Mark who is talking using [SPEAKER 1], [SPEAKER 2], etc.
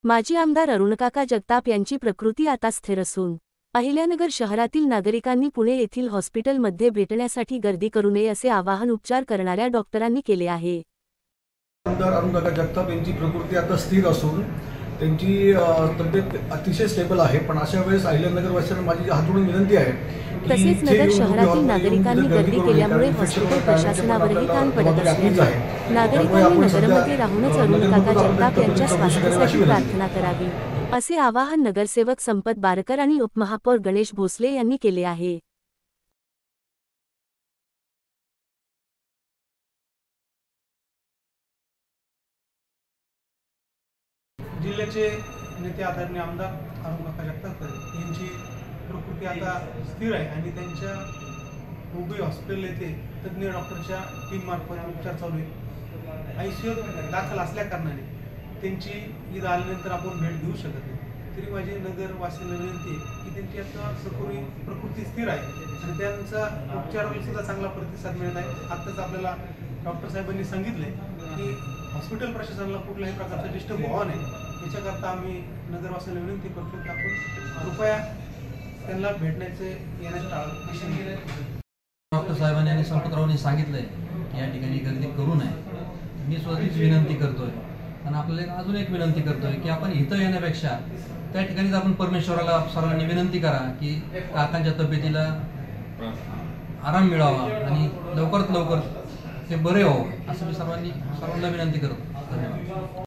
[SPEAKER 1] माजी आमदार अरुणकाका जगताप यांची प्रकृती आता स्थिर असून अहिल्यानगर शहरातील नागरिकांनी पुणे येथील हॉस्पिटलमध्ये भेटण्यासाठी गर्दी करू नये असे आवाहन उपचार करणाऱ्या डॉक्टरांनी केले आहे।
[SPEAKER 2] आमदार अरुणकाका जगताप यांची प्रकृती आता स्थिर असून त्यांची तब्येत अतिशय स्टेबल आहे, पण अशा वेळेस अहिल्यानगर वासियांना माझी हात जोडून विनंती आहे।
[SPEAKER 1] तसेच नगर शहरातील नागरिकांनी गर्दी केल्यामुळे हॉस्पिटल प्रशासनावरही ताण पडत असल्याने नागरिकांनी नगरमध्ये राहूनच अरुणकाका जगताप यांच्या स्वास्थ्यासाठी प्रार्थना करावी असे आवाहन नगरसेवक संपत बारकर आणि उपमहापौर गणेश भोसले यांनी केले आहे।
[SPEAKER 3] जिल्ह्याचे नेते आदरणीय आमदार अरुणकाका जगताप यांची प्रकृती आता स्थिर आहे आणि त्यांच्या हुबळी हॉस्पिटल येथे तज्ज्ञ डॉक्टरच्या टीममार्फत उपचार चालू आहे। आयसीयूत दाखल असल्याकारणाने त्यांची ईद आल्यानंतर आपण भेट घेऊ शकत नाही, तरी माझी नगरवासियांना विनंती आहे की त्यांची आता सखोरी प्रकृती स्थिर आहे आणि त्यांचा उपचाराला सुद्धा चांगला प्रतिसाद मिळत आहे। आत्ताच आपल्याला डॉक्टर साहेबांनी सांगितले की हॉस्पिटल प्रशासनाला कुठल्याही प्रकारचा डिस्टर्ब व्हावा नाही, याच्याकरता आम्ही नगरवासियांना विनंती करतो की आपण कृपया त्यांना भेटण्याचे येण्याचे टाळा।
[SPEAKER 4] डॉक्टर साहेबांनी आणि संपतरावांनी सांगितलंय की या ठिकाणी गर्दी करू नये। मी स्वतःच विनंती करतोय आणि आपल्याला अजून एक विनंती करतोय की आपण इथं येण्यापेक्षा त्या ठिकाणीच आपण परमेश्वराला सर्वांनी विनंती करा की काकांच्या तब्येतीला आराम मिळावा आणि लवकरात लवकर ते बरे व्हावं असं मी सर्वांना विनंती करतो। धन्यवाद।